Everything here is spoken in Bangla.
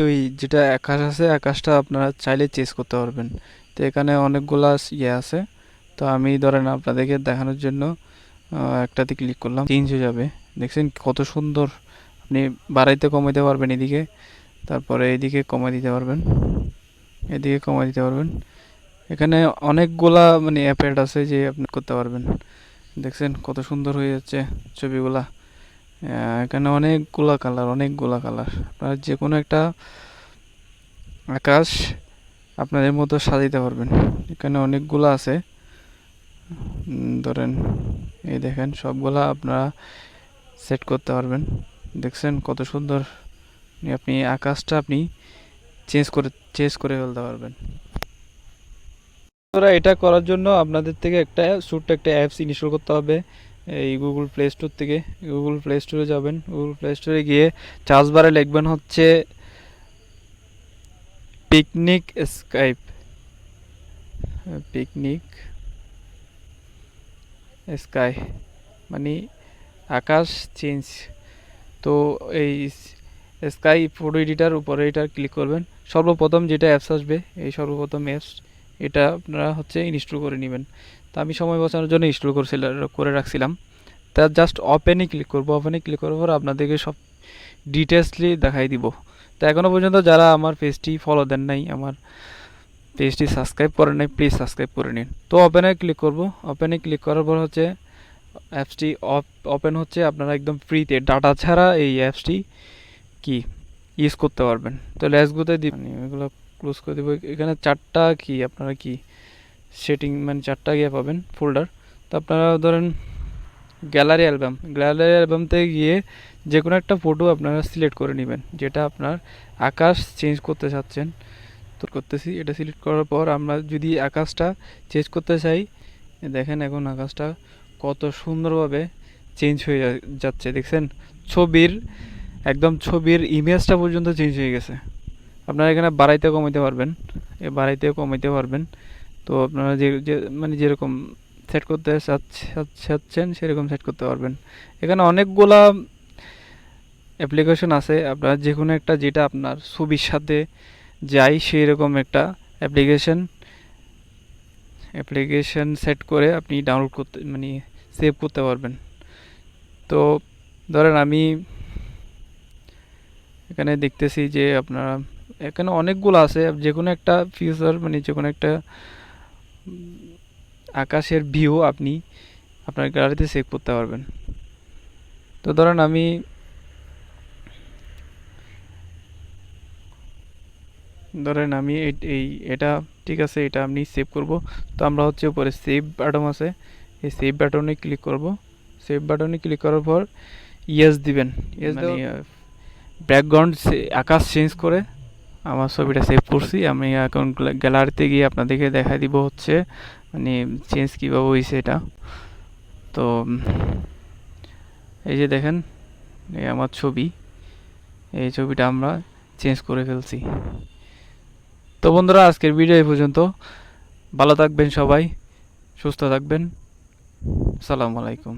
ওই যেটা আকাশ আছে আকাশটা আপনারা চাইলে চেঞ্জ করতে পারবেন। তো এখানে অনেকগুলা আছে। তো আমি ধরেন আপনাদেরকে দেখানোর জন্য একটাতে ক্লিক করলাম, চেঞ্জ হয়ে যাবে। দেখছেন কত সুন্দর। আপনি বাড়াইতে কমাইতে পারবেন এদিকে, তারপরে এদিকে কমাই দিতে পারবেন, এদিকে কমাই দিতে পারবেন। এখানে অনেকগুলা অ্যাপ অ্যাড আছে যে আপনি করতে পারবেন। দেখছেন কত সুন্দর হয়ে যাচ্ছে ছবিগুলা। এখানে অনেকগুলা কালার আপনারা যে কোনো একটা আকাশ আপনাদের মতো সাজাইতে পারবেন। এখানে অনেকগুলো আছে। ধরেন এই দেখেন সবগুলা আপনারা সেট করতে পারবেন। দেখছেন কত সুন্দর। আপনি আকাশটা আপনি চেঞ্জ করে ফেলতে পারবেন। এটা করার জন্য আপনাদের থেকে ছোট্ট একটা অ্যাপস ইনস্টল করতে হবে এই গুগল প্লে স্টোর থেকে। গুগল প্লে স্টোরে যাবেন, গুগল প্লে স্টোরে গিয়ে সার্চ বারে লিখবেন হচ্ছে পিকনিক স্কাইপ, পিকনিক স্কাই মানে আকাশ চেঞ্জ। তো এই স্কাই ফটো এডিটার উপরে এটা ক্লিক করবেন। সর্বপ্রথম যেটা অ্যাপস আসবে এই সর্বপ্রথম অ্যাপস এটা আপনারা হচ্ছে ইনস্টল করে নেবেন। তো আমি সময় বাঁচানোর জন্য ইনস্টল করে রাখছিলাম। তার জাস্ট ওপেনে ক্লিক করব। ওপেনে ক্লিক করার পর আপনাদেরকে সব ডিটেলসলি দেখাই দিব। তো এখনও পর্যন্ত যারা আমার পেজটি ফলো দেন নাই, আমার পেজটি সাবস্ক্রাইব করেন নাই, প্লিজ সাবস্ক্রাইব করে নিন। তো ওপেনে ক্লিক করব। ওপেনে ক্লিক করার পর হচ্ছে অ্যাপসটি ওপেন হচ্ছে। আপনারা একদম ফ্রিতে ডাটা ছাড়া এই অ্যাপসটি কি ইউজ করতে পারবেন। তো লেটস গোতে দিই, এগুলো ক্লোজ করে দেবো। এখানে চারটা কি আপনারা কি সেটিং চারটা গিয়ে পাবেন ফোল্ডার। তো আপনারা ধরেন গ্যালারি অ্যালবামতে গিয়ে যে কোনো একটা ফটো আপনারা সিলেক্ট করে নেবেন যেটা আপনার আকাশ চেঞ্জ করতে চাচ্ছেন। তো করতেছি, এটা সিলেক্ট করার পর আমরা যদি আকাশটা চেঞ্জ করতে চাই, দেখেন এখন আকাশটা কত সুন্দরভাবে চেঞ্জ হয়ে যাচ্ছে। দেখছেন ছবির ইমেজটা পর্যন্ত চেঞ্জ হয়ে গেছে। আপনারা এখানে বাড়াইতে কমাইতে পারবেন, কমাইতে পারবেন। তো আপনারা যেরকম সেট করতে চাচ্ছেন সেরকম সেট করতে পারবেন। এখানে অনেকগুলা অ্যাপ্লিকেশন আছে। আপনারা যে কোনো একটা যেটা আপনার ছবির সাথে যায় সেই রকম একটা অ্যাপ্লিকেশন সেট করে আপনি ডাউনলোড করতে সেভ করতে পারবেন। তো ধরেন আমি এখানে দেখতেছি যে আপনারা এখানে অনেকগুলো আছে। যে কোনো একটা ফিচার যে কোনো একটা আকাশের ভিউ আপনি আপনার গ্যালারিতে সেভ করতে পারবেন। তো ধরেন আমি এটা ঠিক আছে, এটা আমি সেভ করব। তো আমরা হচ্ছে উপরে সেভ বাটন আছে, এই সেভ বাটনে ক্লিক করব। সেভ বাটনে ক্লিক করার পর ইয়েস দিবেন। ব্যাকগ্রাউন্ড আকাশ চেঞ্জ করে আমার ছবিটা সেভ করছি। আমি এখন গ্যালারিতে গিয়ে আপনাদেরকে দেখাই দিব হচ্ছে চেঞ্জ কীভাবে হয়েছে এটা। তো এই যে দেখেন এই আমার ছবি, এই ছবিটা আমরা চেঞ্জ করে ফেলছি। তো বন্ধুরা আজকের ভিডিও এই পর্যন্ত। ভালো থাকবেন সবাই, সুস্থ থাকবেন। আসসালামু আলাইকুম।